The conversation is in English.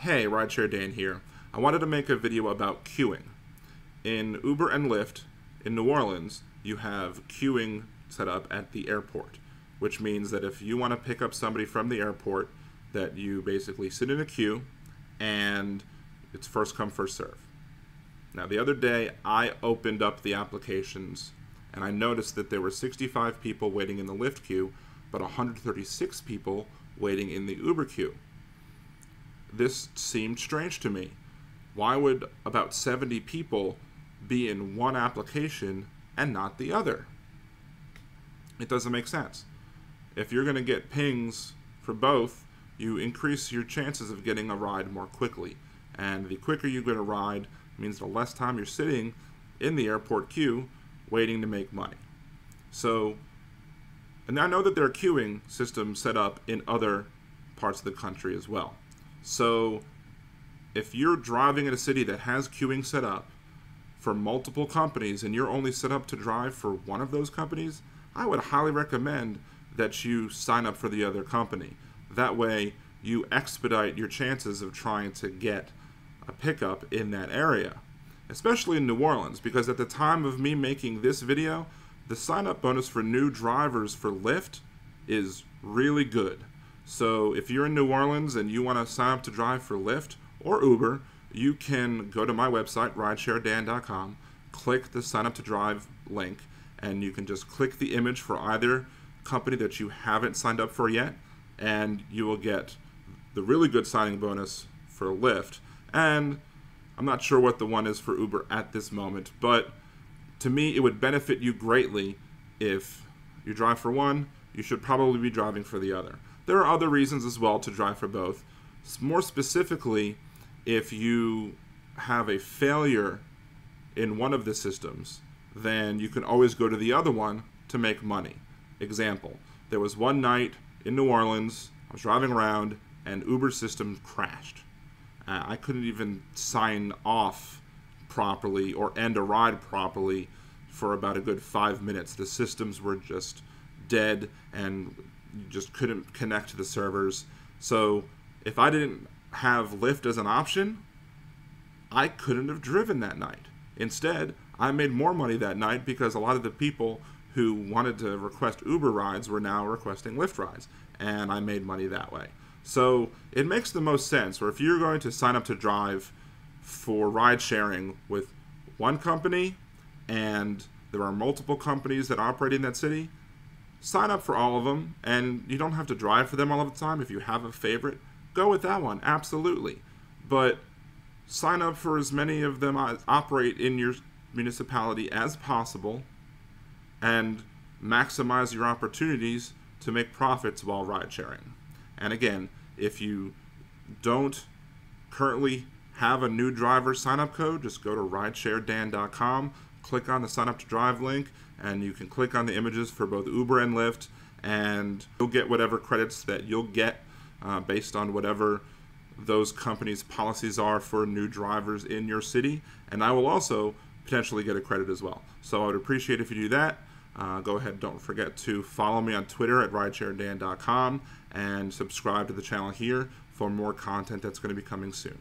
Hey, Rideshare Dan here. I wanted to make a video about queuing. In Uber and Lyft, in New Orleans, you have queuing set up at the airport, which means that if you want to pick up somebody from the airport, that you basically sit in a queue and it's first come, first serve. Now, the other day, I opened up the applications and I noticed that there were 65 people waiting in the Lyft queue, but 136 people waiting in the Uber queue. This seemed strange to me. Why would about 70 people be in one application and not the other? It doesn't make sense. If you're going to get pings for both, you increase your chances of getting a ride more quickly. And the quicker you get a ride means the less time you're sitting in the airport queue waiting to make money. So, and I know that there are queuing systems set up in other parts of the country as well. So if you're driving in a city that has queuing set up for multiple companies and you're only set up to drive for one of those companies, I would highly recommend that you sign up for the other company. That way you expedite your chances of trying to get a pickup in that area, especially in New Orleans, because at the time of me making this video, the sign-up bonus for new drivers for Lyft is really good. So if you're in New Orleans and you want to sign up to drive for Lyft or Uber, you can go to my website, ridesharedan.com, click the sign up to drive link, and you can just click the image for either company that you haven't signed up for yet, and you will get the really good signing bonus for Lyft. And I'm not sure what the one is for Uber at this moment, but to me it would benefit you greatly if you drive for one. You should probably be driving for the other. There are other reasons as well to drive for both. More specifically, if you have a failure in one of the systems, then you can always go to the other one to make money. Example, there was one night in New Orleans, I was driving around and Uber's system crashed. I couldn't even sign off properly or end a ride properly for about a good 5 minutes. The systems were just dead and you just couldn't connect to the servers. So if I didn't have Lyft as an option, I couldn't have driven that night. Instead, I made more money that night because a lot of the people who wanted to request Uber rides were now requesting Lyft rides, and I made money that way. So it makes the most sense, where if you're going to sign up to drive for ride sharing with one company and there are multiple companies that operate in that city, sign up for all of them, and you don't have to drive for them all of the time. If you have a favorite, go with that one, absolutely. But sign up for as many of them as operate in your municipality as possible and maximize your opportunities to make profits while ride sharing. And again, if you don't currently have a new driver sign-up code, just go to ridesharedan.com, click on the sign up to drive link, and you can click on the images for both Uber and Lyft, and you'll get whatever credits that you'll get based on whatever those companies' policies are for new drivers in your city. And I will also potentially get a credit as well. So I would appreciate if you do that. Go ahead, don't forget to follow me on Twitter at ridesharedan.com and subscribe to the channel here for more content that's going to be coming soon.